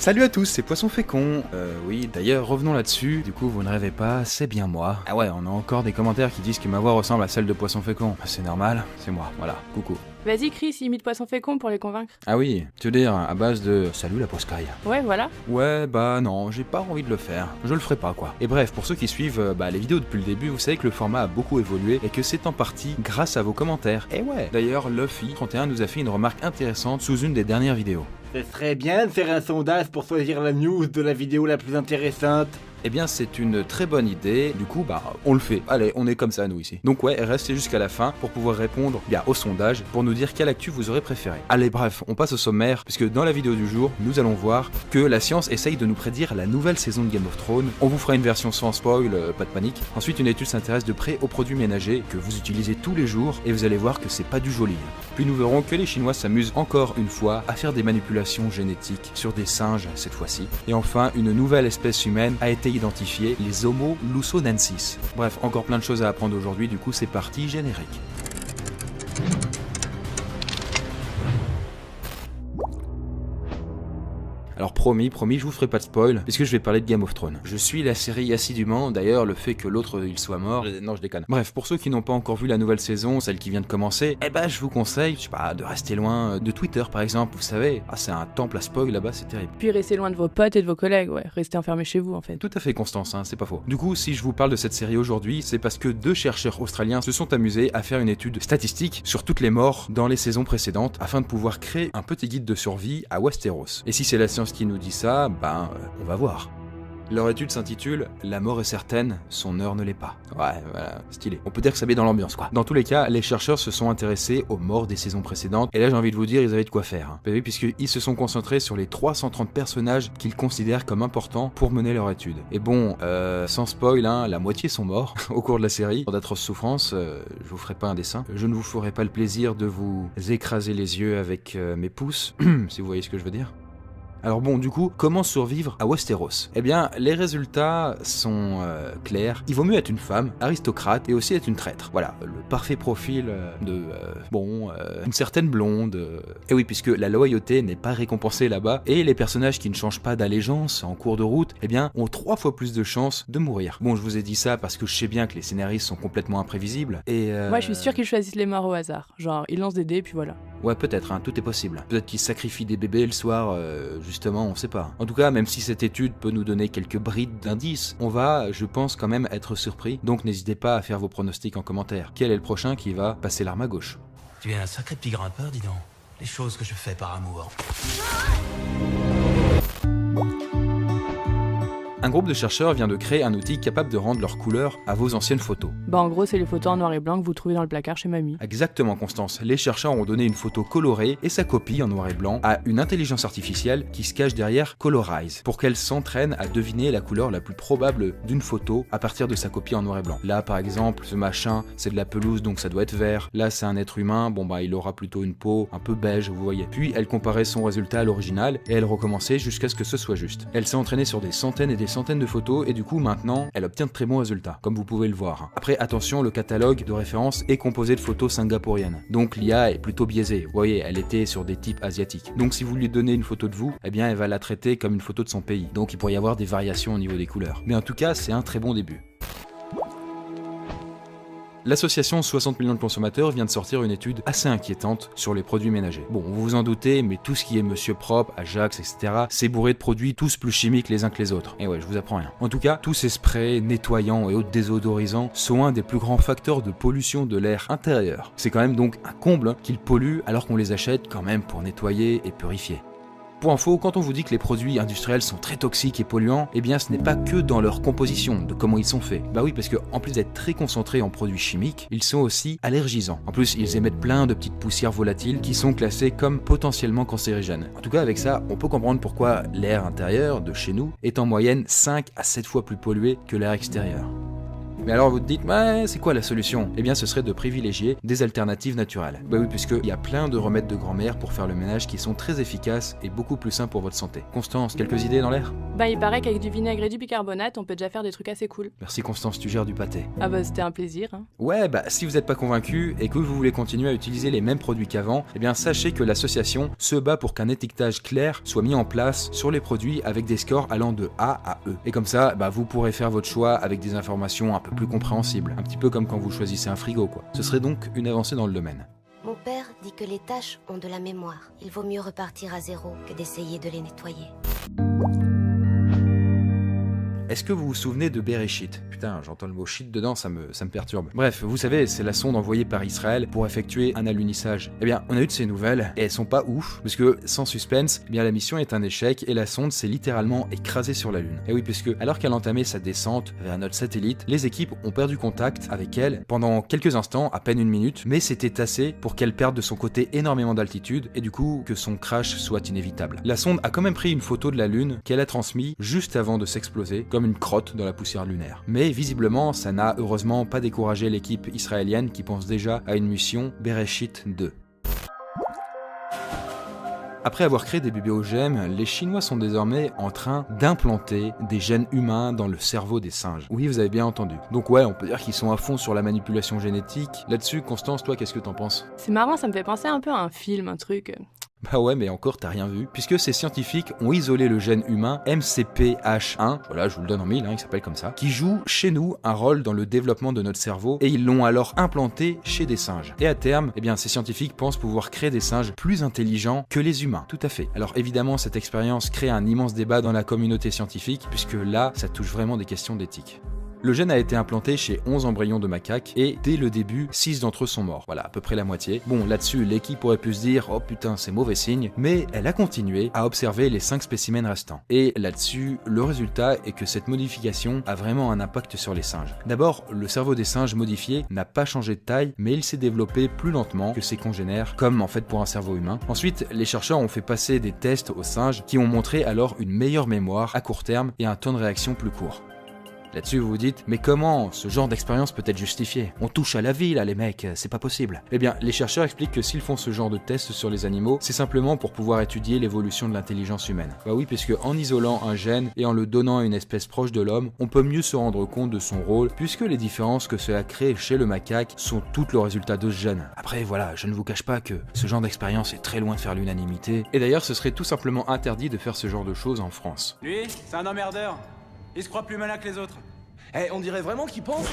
Salut à tous, c'est Poisson Fécond. Oui, d'ailleurs, revenons là-dessus. Du coup, vous ne rêvez pas, c'est bien moi. Ah ouais, on a encore des commentaires qui disent que ma voix ressemble à celle de Poisson Fécond. C'est normal, c'est moi, voilà, coucou. Vas-y Chris, imite Poisson Fécond pour les convaincre. Ah oui, tu veux dire, à base de « Salut la poscaille ». Ouais, voilà. Ouais, bah non, j'ai pas envie de le faire. Je le ferai pas, quoi. Et bref, pour ceux qui suivent les vidéos depuis le début, vous savez que le format a beaucoup évolué et que c'est en partie grâce à vos commentaires. Et ouais, d'ailleurs, Luffy31 nous a fait une remarque intéressante sous une des dernières vidéos. Ce serait bien de faire un sondage pour choisir la news de la vidéo la plus intéressante. Eh bien, c'est une très bonne idée. Du coup, on le fait. Allez, on est comme ça, nous, ici. Donc ouais, restez jusqu'à la fin pour pouvoir répondre au sondage, pour nous dire quelle actu vous aurez préféré. Allez, bref, on passe au sommaire, puisque dans la vidéo du jour, nous allons voir que la science essaye de nous prédire la nouvelle saison de Game of Thrones. On vous fera une version sans spoil, pas de panique. Ensuite, une étude s'intéresse de près aux produits ménagers que vous utilisez tous les jours, et vous allez voir que c'est pas du joli. Puis nous verrons que les Chinois s'amusent encore une fois à faire des manipulations génétiques sur des singes, cette fois-ci. Et enfin, une nouvelle espèce humaine a été identifiée, les Homo lusonensis. Bref, encore plein de choses à apprendre aujourd'hui, du coup c'est parti, générique. Alors promis, je vous ferai pas de spoil, puisque je vais parler de Game of Thrones. Je suis la série assidûment, d'ailleurs le fait que l'autre il soit mort, non je déconne. Bref, pour ceux qui n'ont pas encore vu la nouvelle saison, celle qui vient de commencer, je vous conseille, je sais pas, de rester loin de Twitter par exemple, vous savez, c'est un temple à spoil là-bas, c'est terrible. Puis restez loin de vos potes et de vos collègues, ouais, restez enfermés chez vous en fait. Tout à fait Constance, c'est pas faux. Du coup, si je vous parle de cette série aujourd'hui, c'est parce que 2 chercheurs australiens se sont amusés à faire une étude statistique sur toutes les morts dans les saisons précédentes, afin de pouvoir créer un petit guide de survie à Westeros. Et si c'est la science qui nous dit ça, on va voir. Leur étude s'intitule « La mort est certaine, son heure ne l'est pas ». Ouais, voilà, stylé. On peut dire que ça met dans l'ambiance, quoi. Dans tous les cas, les chercheurs se sont intéressés aux morts des saisons précédentes, et là j'ai envie de vous dire, ils avaient de quoi faire. Hein. Oui, puisqu'ils se sont concentrés sur les 330 personnages qu'ils considèrent comme importants pour mener leur étude. Et bon, sans spoil, la moitié sont morts au cours de la série. Pour d'atroces souffrances, je vous ferai pas un dessin. Je ne vous ferai pas le plaisir de vous écraser les yeux avec mes pouces, si vous voyez ce que je veux dire. Alors bon, du coup, comment survivre à Westeros? Eh bien, les résultats sont clairs. Il vaut mieux être une femme, aristocrate, et aussi être une traître. Voilà, le parfait profil une certaine blonde. Et oui, puisque la loyauté n'est pas récompensée là-bas, et les personnages qui ne changent pas d'allégeance en cours de route, ont 3 fois plus de chances de mourir. Bon, je vous ai dit ça parce que je sais bien que les scénaristes sont complètement imprévisibles, et Moi, je suis sûr qu'ils choisissent les morts au hasard. Genre, ils lancent des dés, puis voilà. Ouais, peut-être, tout est possible. Peut-être qu'ils sacrifient des bébés le soir, justement, on sait pas. En tout cas, même si cette étude peut nous donner quelques brides d'indices, on va, je pense, quand même être surpris. Donc n'hésitez pas à faire vos pronostics en commentaire. Quel est le prochain qui va passer l'arme à gauche? Tu es un sacré petit grimpeur, dis donc. Les choses que je fais par amour. Un groupe de chercheurs vient de créer un outil capable de rendre leur couleur à vos anciennes photos. En gros, c'est les photos en noir et blanc que vous trouvez dans le placard chez mamie. Exactement Constance, les chercheurs ont donné une photo colorée et sa copie en noir et blanc à une intelligence artificielle qui se cache derrière Colorize, pour qu'elle s'entraîne à deviner la couleur la plus probable d'une photo à partir de sa copie en noir et blanc. Là par exemple, ce machin, c'est de la pelouse donc ça doit être vert. Là c'est un être humain, il aura plutôt une peau un peu beige, vous voyez. Puis elle comparait son résultat à l'original et elle recommençait jusqu'à ce que ce soit juste. Elle s'est entraînée sur des centaines et des centaines de photos et du coup maintenant elle obtient de très bons résultats, comme vous pouvez le voir. Après attention, le catalogue de référence est composé de photos singapouriennes, donc l'IA est plutôt biaisée. Vous voyez, elle était sur des types asiatiques. Donc si vous lui donnez une photo de vous, elle va la traiter comme une photo de son pays. Donc il pourrait y avoir des variations au niveau des couleurs. Mais en tout cas, c'est un très bon début. L'association 60 millions de consommateurs vient de sortir une étude assez inquiétante sur les produits ménagers. Bon, vous vous en doutez, mais tout ce qui est Monsieur Propre, Ajax, etc., c'est bourré de produits tous plus chimiques les uns que les autres. Et ouais, je vous apprends rien. En tout cas, tous ces sprays nettoyants et autres désodorisants sont un des plus grands facteurs de pollution de l'air intérieur. C'est quand même donc un comble qu'ils polluent alors qu'on les achète quand même pour nettoyer et purifier. Pour info, quand on vous dit que les produits industriels sont très toxiques et polluants, ce n'est pas que dans leur composition, de comment ils sont faits. Oui, parce que en plus d'être très concentrés en produits chimiques, ils sont aussi allergisants. En plus, ils émettent plein de petites poussières volatiles qui sont classées comme potentiellement cancérigènes. En tout cas, avec ça, on peut comprendre pourquoi l'air intérieur de chez nous est en moyenne 5 à 7 fois plus pollué que l'air extérieur. Mais alors vous te dites, ouais, c'est quoi la solution? Eh bien ce serait de privilégier des alternatives naturelles. Bah oui, puisqu'il y a plein de remèdes de grand-mère pour faire le ménage qui sont très efficaces et beaucoup plus sains pour votre santé. Constance, quelques idées dans l'air? Bah il paraît qu'avec du vinaigre et du bicarbonate, on peut déjà faire des trucs assez cool. Merci Constance, tu gères du pâté. Ah bah c'était un plaisir, hein. Ouais, bah si vous n'êtes pas convaincu et que vous voulez continuer à utiliser les mêmes produits qu'avant, eh bien sachez que l'association se bat pour qu'un étiquetage clair soit mis en place sur les produits avec des scores allant de A à E. Et comme ça, bah vous pourrez faire votre choix avec des informations un peu plus compréhensibles, un petit peu comme quand vous choisissez un frigo quoi. Ce serait donc une avancée dans le domaine. Mon père dit que les tâches ont de la mémoire. Il vaut mieux repartir à zéro que d'essayer de les nettoyer. Est-ce que vous vous souvenez de Bereshit? Putain, j'entends le mot shit dedans, ça me perturbe. Bref, vous savez, c'est la sonde envoyée par Israël pour effectuer un alunissage. Eh bien, on a eu de ces nouvelles, et elles sont pas ouf, parce que, sans suspense, eh bien la mission est un échec, et la sonde s'est littéralement écrasée sur la Lune. Et oui, puisque, alors qu'elle entamait sa descente vers notre satellite, les équipes ont perdu contact avec elle pendant quelques instants, à peine une minute, mais c'était assez pour qu'elle perde de son côté énormément d'altitude, et du coup, que son crash soit inévitable. La sonde a quand même pris une photo de la Lune qu'elle a transmise juste avant de s'exploser, comme une crotte dans la poussière lunaire. Mais visiblement, ça n'a heureusement pas découragé l'équipe israélienne qui pense déjà à une mission Bereshit 2. Après avoir créé des bébés OGM, les Chinois sont désormais en train d'implanter des gènes humains dans le cerveau des singes. Oui, vous avez bien entendu. Donc ouais, on peut dire qu'ils sont à fond sur la manipulation génétique. Là-dessus, Constance, toi, qu'est-ce que t'en penses? C'est marrant, ça me fait penser un peu à un film, un truc. Bah ouais, mais encore t'as rien vu, puisque ces scientifiques ont isolé le gène humain MCPH1, voilà je vous le donne en mille, il s'appelle comme ça, qui joue chez nous un rôle dans le développement de notre cerveau, et ils l'ont alors implanté chez des singes. Et à terme, eh bien ces scientifiques pensent pouvoir créer des singes plus intelligents que les humains, tout à fait. Alors évidemment cette expérience crée un immense débat dans la communauté scientifique, puisque là ça touche vraiment des questions d'éthique. Le gène a été implanté chez 11 embryons de macaques et dès le début, 6 d'entre eux sont morts. Voilà, à peu près la moitié. Bon, là-dessus, l'équipe aurait pu se dire « Oh putain, c'est mauvais signe », mais elle a continué à observer les 5 spécimens restants. Et là-dessus, le résultat est que cette modification a vraiment un impact sur les singes. D'abord, le cerveau des singes modifiés n'a pas changé de taille, mais il s'est développé plus lentement que ses congénères, comme en fait pour un cerveau humain. Ensuite, les chercheurs ont fait passer des tests aux singes qui ont montré alors une meilleure mémoire à court terme et un temps de réaction plus court. Là-dessus, vous vous dites, mais comment ce genre d'expérience peut être justifié? On touche à la vie là, les mecs, c'est pas possible. Eh bien, les chercheurs expliquent que s'ils font ce genre de tests sur les animaux, c'est simplement pour pouvoir étudier l'évolution de l'intelligence humaine. Bah oui, puisque en isolant un gène et en le donnant à une espèce proche de l'homme, on peut mieux se rendre compte de son rôle, puisque les différences que cela crée chez le macaque sont toutes le résultat de ce gène. Après, voilà, je ne vous cache pas que ce genre d'expérience est très loin de faire l'unanimité, et d'ailleurs, ce serait tout simplement interdit de faire ce genre de choses en France. Lui, c'est un emmerdeur. Il se croit plus malin que les autres. Eh, on dirait vraiment qu'il pense.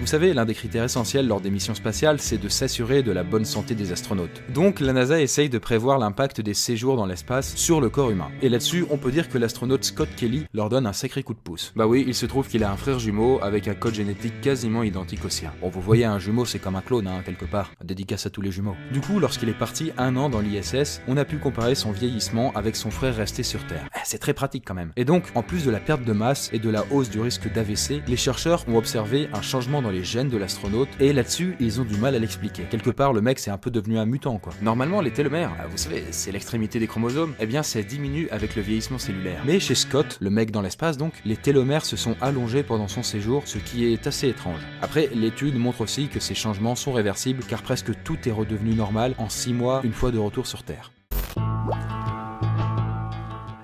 Vous savez, l'un des critères essentiels lors des missions spatiales, c'est de s'assurer de la bonne santé des astronautes. Donc la NASA essaye de prévoir l'impact des séjours dans l'espace sur le corps humain. Et là-dessus, on peut dire que l'astronaute Scott Kelly leur donne un sacré coup de pouce. Bah oui, il se trouve qu'il a un frère jumeau avec un code génétique quasiment identique au sien. Bon, vous voyez, un jumeau c'est comme un clone, quelque part. Dédicace à tous les jumeaux. Du coup, lorsqu'il est parti 1 an dans l'ISS, on a pu comparer son vieillissement avec son frère resté sur Terre. C'est très pratique quand même. Et donc, en plus de la perte de masse et de la hausse du risque d'AVC, les chercheurs ont observé un changement dans les gènes de l'astronaute, et là-dessus, ils ont du mal à l'expliquer. Quelque part, le mec, c'est un peu devenu un mutant, quoi. Normalement, les télomères, vous savez, c'est l'extrémité des chromosomes, eh bien, ça diminue avec le vieillissement cellulaire. Mais chez Scott, le mec dans l'espace donc, les télomères se sont allongés pendant son séjour, ce qui est assez étrange. Après, l'étude montre aussi que ces changements sont réversibles, car presque tout est redevenu normal en 6 mois, une fois de retour sur Terre.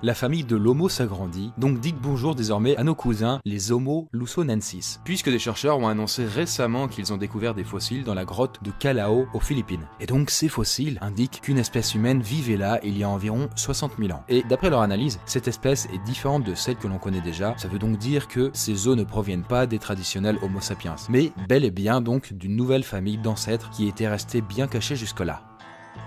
La famille de l'Homo s'agrandit, donc dites bonjour désormais à nos cousins, les Homo lusonensis, puisque des chercheurs ont annoncé récemment qu'ils ont découvert des fossiles dans la grotte de Callao aux Philippines. Et donc ces fossiles indiquent qu'une espèce humaine vivait là il y a environ 60 000 ans. Et d'après leur analyse, cette espèce est différente de celle que l'on connaît déjà, ça veut donc dire que ces os ne proviennent pas des traditionnels Homo sapiens, mais bel et bien donc d'une nouvelle famille d'ancêtres qui étaient restés bien cachés jusque-là.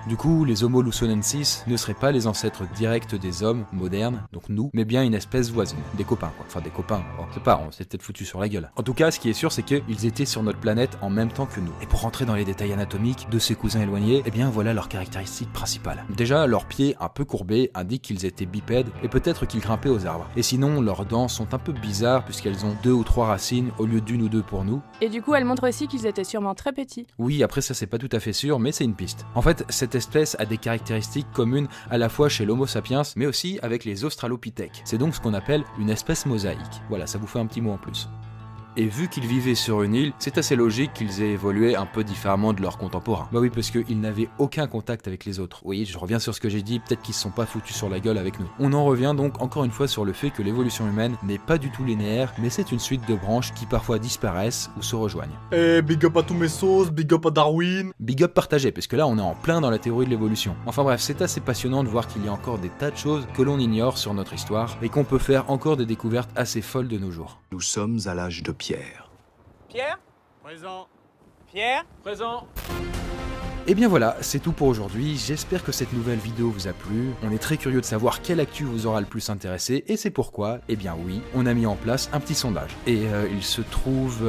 Du coup, les Homo lusonensis ne seraient pas les ancêtres directs des hommes modernes, donc nous, mais bien une espèce voisine, des copains quoi. Enfin des copains, on sait pas, on s'est peut-être foutu sur la gueule. En tout cas, ce qui est sûr, c'est qu'ils étaient sur notre planète en même temps que nous. Et pour rentrer dans les détails anatomiques de ces cousins éloignés, eh bien voilà leurs caractéristiques principales. Déjà, leurs pieds un peu courbés indiquent qu'ils étaient bipèdes et peut-être qu'ils grimpaient aux arbres. Et sinon, leurs dents sont un peu bizarres puisqu'elles ont 2 ou 3 racines au lieu d'1 ou 2 pour nous. Et du coup, elle montre aussi qu'ils étaient sûrement très petits. Oui, après ça c'est pas tout à fait sûr, mais c'est une piste. En fait, cette espèce a des caractéristiques communes à la fois chez l'Homo sapiens, mais aussi avec les Australopithèques. C'est donc ce qu'on appelle une espèce mosaïque. Voilà, ça vous fait un petit mot en plus. Et vu qu'ils vivaient sur une île, c'est assez logique qu'ils aient évolué un peu différemment de leurs contemporains. Bah oui, parce qu'ils n'avaient aucun contact avec les autres. Oui, je reviens sur ce que j'ai dit, peut-être qu'ils se sont pas foutus sur la gueule avec nous. On en revient donc encore une fois sur le fait que l'évolution humaine n'est pas du tout linéaire, mais c'est une suite de branches qui parfois disparaissent ou se rejoignent. Eh, big up à tous mes sauces, big up à Darwin. Big up partagé, parce que là on est en plein dans la théorie de l'évolution. Enfin bref, c'est assez passionnant de voir qu'il y a encore des tas de choses que l'on ignore sur notre histoire, et qu'on peut faire encore des découvertes assez folles de nos jours. Nous sommes à l'âge de pierre. Pierre? Présent. Pierre? Présent. Et bien voilà, c'est tout pour aujourd'hui, j'espère que cette nouvelle vidéo vous a plu, on est très curieux de savoir quelle actu vous aura le plus intéressé, et c'est pourquoi, eh bien oui, on a mis en place un petit sondage. Et il se trouve...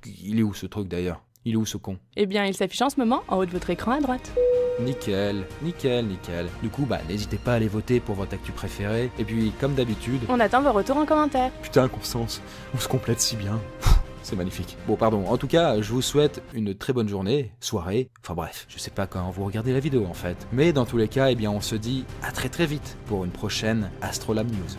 Il est où ce truc d'ailleurs? Il est où ce con? Eh bien, il s'affiche en ce moment en haut de votre écran à droite. Nickel, nickel, nickel. Du coup, bah n'hésitez pas à aller voter pour votre actu préférée, et puis comme d'habitude... On attend vos retours en commentaire. Putain, Constance, on se complète si bien. C'est magnifique. Bon, pardon, en tout cas, je vous souhaite une très bonne journée, soirée, enfin bref, je sais pas quand vous regardez la vidéo en fait. Mais dans tous les cas, eh bien on se dit à très vite pour une prochaine Astrolabe News.